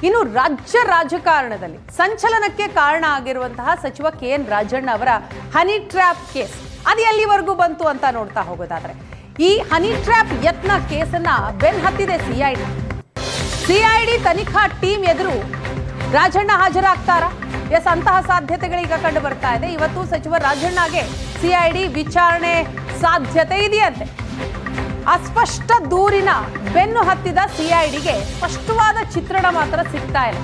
ಇನ್ನು ರಾಜ್ಯ ರಾಜಕಾರಣದಲ್ಲಿ ಸಂಚಲನಕ್ಕೆ ಕಾರಣ ಆಗಿರುವಂತಹ ಸಚಿವ KN ರಾಜಣ್ಣ ಅವರ ಹನಿ ಟ್ರ್ಯಾಪ್ ಕೇಸ್ ಅದು ಎಲ್ಲಿವರೆಗೂ ಬಂತು ಅಂತ ನೋಡ್ತಾ ಹೋಗೋದಾದ್ರೆ ಈ ಹನಿ ಟ್ರ್ಯಾಪ್ ಯತ್ನ ಕೇಸನ್ನ ಬೆನ್ ಹತ್ತಿದೆ ಸಿಐಡಿ ತನಿಖಾ ಟೀಮ್ ಎದುರು ರಾಜಣ್ಣ ಹಾಜರಾಗ್ತಾರಾ? ಎಸ್, ಅಂತಹ ಸಾಧ್ಯತೆಗಳೀಗ ಕಂಡು ಬರ್ತಾ ಇದೆ. ಇವತ್ತು ಸಚಿವ ರಾಜಣ್ಣಗೆ ಸಿಐಡಿ ವಿಚಾರಣೆ ಸಾಧ್ಯತೆ ಇದೆಯಂತೆ. ಅಸ್ಪಷ್ಟ ದೂರಿನ ಬೆನ್ನು ಹತ್ತಿದ ಸಿಐಡಿಗೆ ಸ್ಪಷ್ಟವಾದ ಚಿತ್ರಣ ಮಾತ್ರ ಸಿಗ್ತಾ ಇಲ್ಲ.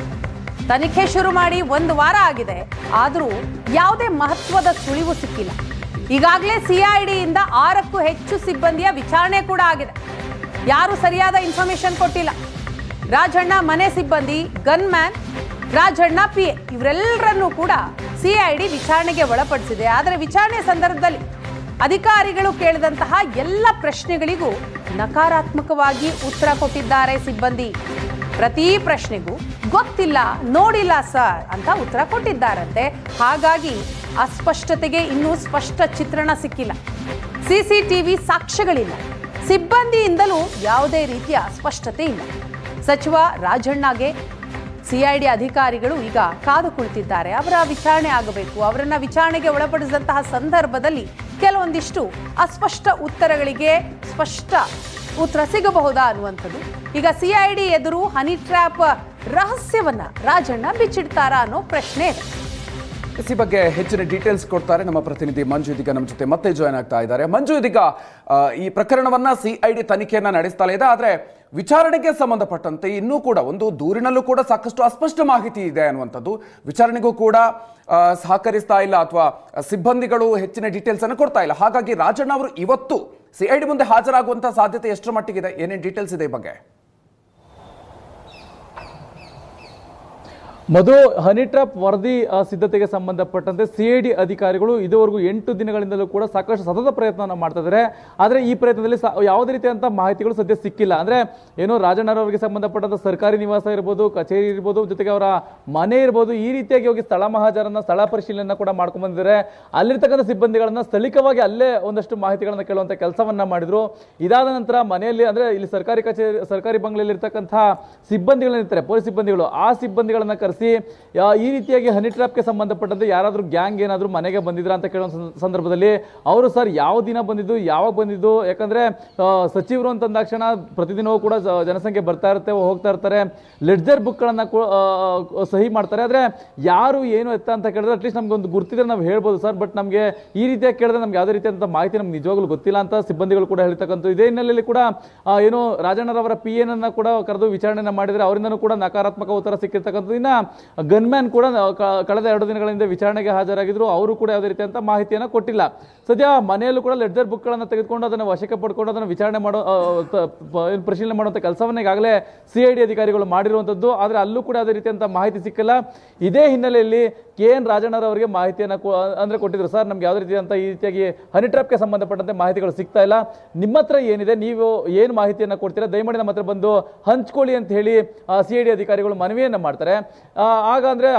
ತನಿಖೆ ಶುರು ಮಾಡಿ 1 ವಾರ ಆಗಿದೆ, ಆದರೂ ಯಾವುದೇ ಮಹತ್ವದ ಸುಳಿವು ಸಿಕ್ಕಿಲ್ಲ. ಈಗಾಗಲೇ ಸಿಐಡಿಯಿಂದ 6ಕ್ಕೂ ಹೆಚ್ಚು ಸಿಬ್ಬಂದಿಯ ವಿಚಾರಣೆ ಕೂಡ ಆಗಿದೆ. ಯಾರು ಸರಿಯಾದ ಇನ್ಫಾರ್ಮೇಶನ್ ಕೊಟ್ಟಿಲ್ಲ. ರಾಜಣ್ಣ ಮನೆ ಸಿಬ್ಬಂದಿ, ಗನ್ಮ್ಯಾನ್, ರಾಜಣ್ಣ PA ಇವರೆಲ್ಲರನ್ನೂ ಕೂಡ ಸಿಐಡಿ ವಿಚಾರಣೆಗೆ ಒಳಪಡಿಸಿದೆ. ಆದರೆ ವಿಚಾರಣೆ ಸಂದರ್ಭದಲ್ಲಿ ಅಧಿಕಾರಿಗಳು ಕೇಳಿದಂತಹ ಎಲ್ಲ ಪ್ರಶ್ನೆಗಳಿಗೂ ನಕಾರಾತ್ಮಕವಾಗಿ ಉತ್ತರ ಕೊಟ್ಟಿದ್ದಾರೆ ಸಿಬ್ಬಂದಿ. ಪ್ರತಿ ಪ್ರಶ್ನೆಗೂ ಗೊತ್ತಿಲ್ಲ, ನೋಡಿಲ್ಲ ಸರ್ ಅಂತ ಉತ್ತರ ಕೊಟ್ಟಿದ್ದಾರಂತೆ. ಹಾಗಾಗಿ ಅಸ್ಪಷ್ಟತೆಗೆ ಇನ್ನೂ ಸ್ಪಷ್ಟ ಚಿತ್ರಣ ಸಿಕ್ಕಿಲ್ಲ. CCTV ಸಾಕ್ಷ್ಯಗಳಿಲ್ಲ, ಸಿಬ್ಬಂದಿಯಿಂದಲೂ ಯಾವುದೇ ರೀತಿಯ ಸ್ಪಷ್ಟತೆ ಇಲ್ಲ. ಸಚಿವ ರಾಜಣ್ಣಗೆ ಸಿಐಡಿ ಅಧಿಕಾರಿಗಳು ಈಗ ಕಾದು ಕುಳಿತಿದ್ದಾರೆ. ಅವರ ವಿಚಾರಣೆ ಆಗಬೇಕು. ಅವರನ್ನ ವಿಚಾರಣೆಗೆ ಒಳಪಡಿಸಿದಂತಹ ಸಂದರ್ಭದಲ್ಲಿ ಕೆಲವೊಂದಿಷ್ಟು ಅಸ್ಪಷ್ಟ ಉತ್ತರಗಳಿಗೆ ಸ್ಪಷ್ಟ ಉತ್ತರ ಸಿಗಬಹುದಾ ಅನ್ನುವಂಥದ್ದು. ಈಗ ಸಿಐಡಿ ಎದುರು ಹನಿ ಟ್ರ್ಯಾಪ್ ರಹಸ್ಯವನ್ನ ರಾಜಣ್ಣ ಬಿಚ್ಚಿಡ್ತಾರಾ ಅನ್ನೋ ಪ್ರಶ್ನೆ ಇದೆ. ಈ ಬಗ್ಗೆ ಹೆಚ್ಚಿನ ಡೀಟೇಲ್ಸ್ ಕೊಡ್ತಾರೆ ನಮ್ಮ ಪ್ರತಿನಿಧಿ ಮಂಜು. ಇದೀಗ ನಮ್ಮ ಜೊತೆ ಮತ್ತೆ ಜಾಯ್ನ್ ಆಗ್ತಾ ಇದ್ದಾರೆ. ಮಂಜು, ಇದೀಗ ಈ ಪ್ರಕರಣವನ್ನ ಸಿಐಡಿ ತನಿಖೆಯನ್ನ ನಡೆಸ್ತಾ ಇದೆ. ಆದ್ರೆ ವಿಚಾರಣೆಗೆ ಸಂಬಂಧಪಟ್ಟಂತೆ ಇನ್ನೂ ಕೂಡ ಒಂದು ದೂರಿನಲ್ಲೂ ಕೂಡ ಸಾಕಷ್ಟು ಅಸ್ಪಷ್ಟ ಮಾಹಿತಿ ಇದೆ ಅನ್ನುವಂಥದ್ದು. ವಿಚಾರಣೆಗೂ ಕೂಡ ಸಹಕರಿಸ್ತಾ ಇಲ್ಲ ಅಥವಾ ಸಿಬ್ಬಂದಿಗಳು ಹೆಚ್ಚಿನ ಡೀಟೇಲ್ಸ್ ಅನ್ನು ಕೊಡ್ತಾ ಇಲ್ಲ. ಹಾಗಾಗಿ ರಾಜಣ್ಣ ಅವರು ಇವತ್ತು ಸಿಐಡಿ ಮುಂದೆ ಹಾಜರಾಗುವಂತಹ ಸಾಧ್ಯತೆ ಎಷ್ಟರ ಮಟ್ಟಿಗಿದೆ? ಏನೇನು ಡೀಟೇಲ್ಸ್ ಇದೆ ಈ ಬಗ್ಗೆ? ಮಧು, ಹನಿ ಟ್ರ್ಯಾಪ್ ವರದಿ ಸಿದ್ಧತೆಗೆ ಸಂಬಂಧಪಟ್ಟಂತೆ ಸಿಐಡಿ ಅಧಿಕಾರಿಗಳು ಇದುವರೆಗೂ 8 ದಿನಗಳಿಂದಲೂ ಕೂಡ ಸಾಕಷ್ಟು ಸತತ ಪ್ರಯತ್ನವನ್ನು ಮಾಡ್ತಾ ಇದ್ದಾರೆ. ಆದರೆ ಈ ಪ್ರಯತ್ನದಲ್ಲಿ ಯಾವುದೇ ರೀತಿಯಂತಹ ಮಾಹಿತಿಗಳು ಸದ್ಯ ಸಿಕ್ಕಿಲ್ಲ. ಅಂದ್ರೆ ಏನು, ರಾಜಣ್ಣರವರಿಗೆ ಸಂಬಂಧಪಟ್ಟಂತ ಸರ್ಕಾರಿ ನಿವಾಸ ಇರ್ಬೋದು, ಕಚೇರಿ ಇರ್ಬೋದು, ಜೊತೆಗೆ ಅವರ ಮನೆ ಇರ್ಬೋದು, ಈ ರೀತಿಯಾಗಿ ಹೋಗಿ ಸ್ಥಳ ಮಹಾಜರನ್ನ, ಸ್ಥಳ ಪರಿಶೀಲನೆ ಕೂಡ ಮಾಡ್ಕೊಂಡ್ ಬಂದಿದ್ದಾರೆ. ಅಲ್ಲಿರ್ತಕ್ಕಂಥ ಸಿಬ್ಬಂದಿಗಳನ್ನ ಸ್ಥಳೀಯವಾಗಿ ಅಲ್ಲೇ ಒಂದಷ್ಟು ಮಾಹಿತಿಗಳನ್ನ ಕೇಳುವಂತ ಕೆಲಸವನ್ನ ಮಾಡಿದ್ರು. ಇದಾದ ನಂತರ ಮನೆಯಲ್ಲಿ, ಅಂದ್ರೆ ಇಲ್ಲಿ ಸರ್ಕಾರಿ ಕಚೇರಿ, ಸರ್ಕಾರಿ ಬಂಗ್ಲೆಯಲ್ಲಿ ಇರ್ತಕ್ಕಂತಹ ಸಿಬ್ಬಂದಿಗಳಿರ್ತಾರೆ, ಪೊಲೀಸ್ ಸಿಬ್ಬಂದಿಗಳು, ಆ ಸಿಬ್ಬಂದಿಗಳನ್ನ ಕರೆಸಿ ಈ ರೀತಿಯಾಗಿ ಹನಿ ಟ್ರ್ಯಾಪ್ಗೆ ಸಂಬಂಧಪಟ್ಟಂತೆ ಯಾರಾದ್ರೂ ಗ್ಯಾಂಗ್ ಏನಾದ್ರು ಮನೆಗೆ ಬಂದಿದ್ರ ಅಂತ ಕೇಳೋ ಸಂದರ್ಭದಲ್ಲಿ ಅವರು ಸರ್ ಯಾವ ದಿನ ಬಂದಿದ್ದು, ಯಾವಾಗ ಬಂದಿದ್ದು, ಯಾಕಂದ್ರೆ ಸಚಿವರು ಅಂತಂದಾಕ್ಷಣ ಪ್ರತಿದಿನವೂ ಕೂಡ ಜನಸಂಖ್ಯೆ ಬರ್ತಾ ಇರುತ್ತೆ, ಹೋಗ್ತಾ ಇರ್ತಾರೆ, ಲೆಡ್ಜರ್ ಬುಕ್ಗಳನ್ನ ಸಹಿ ಮಾಡ್ತಾರೆ. ಆದ್ರೆ ಯಾರು ಏನು ಎತ್ತ ಅಂತ ಕೇಳಿದ್ರೆ ಅಟ್ಲೀಸ್ಟ್ ನಮ್ಗೆ ಒಂದು ಗುರ್ತಿದ್ರೆ ನಾವು ಹೇಳ್ಬೋದು ಸರ್, ಬಟ್ ನಮಗೆ ಈ ರೀತಿಯಾಗಿ ಕೇಳಿದ್ರೆ ನಮ್ಗೆ ಯಾವುದೇ ರೀತಿಯಂತ ಮಾಹಿತಿ ನಮ್ಗೆ ನಿಜವಾಗ್ಲೂ ಗೊತ್ತಿಲ್ಲ ಅಂತ ಸಿಬ್ಬಂದಿಗಳು ಕೂಡ ಹೇಳ್ತಕ್ಕಂಥ. ಇದೇ ಹಿನ್ನೆಲೆಯಲ್ಲಿ ಕೂಡ ಏನು ರಾಜಣ್ಣರವರ PA ಕೂಡ ಕರೆದು ವಿಚಾರಣೆ ಮಾಡಿದ್ರೆ ಅವರಿಂದನೂ ಕೂಡ ನಕಾರಾತ್ಮಕ ಉತ್ತರ ಸಿಕ್ಕಿರ್ತಕ್ಕಂಥದ್ದು. ಇನ್ನ ಗನ್ಮ್ಯಾನ್ ಕೂಡ ಕಳೆದ 2 ದಿನಗಳಿಂದ ವಿಚಾರಣೆಗೆ ಹಾಜರಾಗಿದ್ರು. ಅವರು ಕೂಡ ಯಾವುದೇ ರೀತಿಯಂತ ಮಾಹಿತಿಯನ್ನು ಕೊಟ್ಟಿಲ್ಲ. ಸದ್ಯ ಮನೆಯಲ್ಲೂ ಕೂಡ ಲೆಡ್ಜರ್ ಬುಕ್ಗಳನ್ನು ತೆಗೆದುಕೊಂಡು ಅದನ್ನು ವಶಕ್ಕೆ ಪಡ್ಕೊಂಡು ಅದನ್ನು ವಿಚಾರಣೆ ಮಾಡೋ ಪರಿಶೀಲನೆ ಮಾಡುವಂಥ ಕೆಲಸವನ್ನ ಈಗಾಗಲೇ ಸಿಐಡಿ ಅಧಿಕಾರಿಗಳು ಮಾಡಿರುವಂಥದ್ದು. ಆದರೆ ಅಲ್ಲೂ ಕೂಡ ಯಾವುದೇ ರೀತಿಯಂತ ಮಾಹಿತಿ ಸಿಕ್ಕಿಲ್ಲ. ಇದೇ ಹಿನ್ನೆಲೆಯಲ್ಲಿ KN ರಾಜಣ್ಣರವರಿಗೆ ಮಾಹಿತಿಯನ್ನು ಅಂದ್ರೆ ಕೊಟ್ಟಿದ್ರು, ಸರ್ ನಮ್ಗೆ ಯಾವುದೇ ರೀತಿಯಂತ ಈ ರೀತಿಯಾಗಿ ಹನಿ ಟ್ರ್ಯಾಪ್ಗೆ ಸಂಬಂಧಪಟ್ಟಂತೆ ಮಾಹಿತಿಗಳು ಸಿಗ್ತಾ ಇಲ್ಲ, ನಿಮ್ಮ ಹತ್ರ ಏನಿದೆ, ನೀವು ಏನು ಮಾಹಿತಿಯನ್ನು ಕೊಡ್ತೀರಾ, ದಯಮಾಡಿ ನಮ್ಮ ಹತ್ರ ಬಂದು ಹಂಚ್ಕೊಳ್ಳಿ ಅಂತ ಹೇಳಿ ಸಿಐಡಿ ಅಧಿಕಾರಿಗಳು ಮನವಿಯನ್ನು ಮಾಡ್ತಾರೆ. ಆಗ ಅಂದ್ರೆ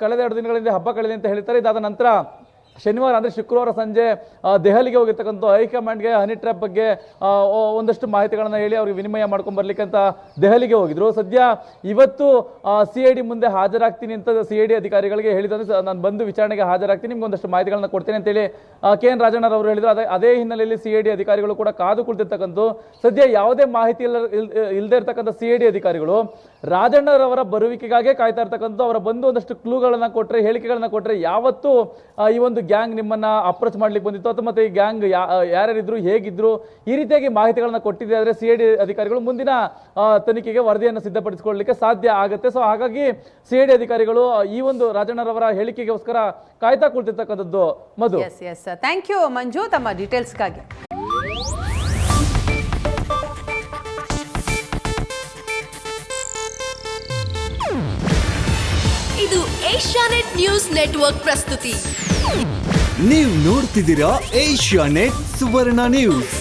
ಕಳೆದ 2 ದಿನಗಳಿಂದ ಹಬ್ಬ ಕಳೆದಿದೆ ಅಂತ ಹೇಳ್ತಾರೆ. ಇದಾದ ನಂತರ ಶನಿವಾರ ಅಂದ್ರೆ ಶುಕ್ರವಾರ ಸಂಜೆ ದೆಹಲಿಗೆ ಹೋಗಿರ್ತಕ್ಕಂಥ ಹೈಕಮಾಂಡ್ಗೆ ಹನಿ ಟ್ರ್ಯಾಪ್ ಬಗ್ಗೆ ಒಂದಷ್ಟು ಮಾಹಿತಿಗಳನ್ನ ಹೇಳಿ ಅವ್ರಿಗೆ ವಿನಿಮಯ ಮಾಡ್ಕೊಂಡ್ ಬರ್ಲಿಕ್ಕೆ ಅಂತ ದೆಹಲಿಗೆ ಹೋಗಿದ್ರು. ಸದ್ಯ ಇವತ್ತು ಸಿಐಡಿ ಮುಂದೆ ಹಾಜರಾಗ್ತೀನಿ ಅಂತ ಸಿಐಡಿ ಅಧಿಕಾರಿಗಳಿಗೆ ಹೇಳಿದ್ರೆ, ನಾನು ಬಂದು ವಿಚಾರಣೆಗೆ ಹಾಜರಾಗ್ತೀನಿ, ನಿಮ್ಗೆ ಒಂದಷ್ಟು ಮಾಹಿತಿಗಳನ್ನ ಕೊಡ್ತೇನೆ ಅಂತೇಳಿ KN ರಾಜಣ್ಣರವರು ಹೇಳಿದ್ರು. ಅದೇ ಹಿನ್ನೆಲೆಯಲ್ಲಿ ಸಿಐಡಿ ಅಧಿಕಾರಿಗಳು ಕೂಡ ಕಾದು ಕುಳಿತಿರ್ತಕ್ಕಂಥ. ಸದ್ಯ ಯಾವುದೇ ಮಾಹಿತಿ ಇಲ್ಲದೆ ಇರ್ತಕ್ಕಂಥ ಸಿಐಡಿ ಅಧಿಕಾರಿಗಳು ರಾಜಣ್ಣರವರ ಬರುವಿಕೆಗಾಗೆ ಕಾಯ್ತಾ ಇರ್ತಕ್ಕಂಥ. ಅವರ ಬಂದು ಒಂದಷ್ಟು ಕ್ಲೂಗಳನ್ನ ಕೊಟ್ರೆ, ಹೇಳಿಕೆಗಳನ್ನ ಕೊಟ್ರೆ, ಯಾವತ್ತು ಈ ಒಂದು ಗ್ಯಾಂಗ್ ನಿಮ್ಮನ್ನ ಅಪ್ರೋಚ್ ಮಾಡ್ಲಿಕ್ಕೆ ಬಂದಿತ್ತು ಅಥವಾ ಮತ್ತೆ ಈ ಗ್ಯಾಂಗ್ ಯಾರ್ಯಾರಿದ್ರು, ಹೇಗಿದ್ರು, ಈ ರೀತಿಯಾಗಿ ಮಾಹಿತಿಗಳನ್ನ ಕೊಟ್ಟಿದೆ ಆದರೆ ಸಿಐಡಿ ಅಧಿಕಾರಿಗಳು ಮುಂದಿನ ತನಿಖೆಗೆ ವರದಿಯನ್ನು ಸಿದ್ಧಪಡಿಸಿಕೊಳ್ಳಲಿಕ್ಕೆ ಸಾಧ್ಯ ಆಗುತ್ತೆ. ಸೊ ಹಾಗಾಗಿ ಸಿಐಡಿ ಅಧಿಕಾರಿಗಳು ಈ ಒಂದು ರಾಜಣ್ಣರವರ ಹೇಳಿಕೆಗೋಸ್ಕರ ಕಾಯ್ತಾ ಕುಳಿತಿರ್ತಕ್ಕಂಥದ್ದು. ಮಧು, ಥ್ಯಾಂಕ್ ಯು ಮಂಜು ತಮ್ಮ ಡೀಟೇಲ್ಸ್ಗಾಗಿ. ಇದು ಏಷ್ಯಾನೆಟ್ ನ್ಯೂಸ್ ನೆಟ್ವರ್ಕ್ ಪ್ರಸ್ತುತಿ. ನೀವು ನೋಡ್ತಿದ್ದೀರಾ ಏಷ್ಯಾನೆಟ್ ಸುವರ್ಣ ನ್ಯೂಸ್.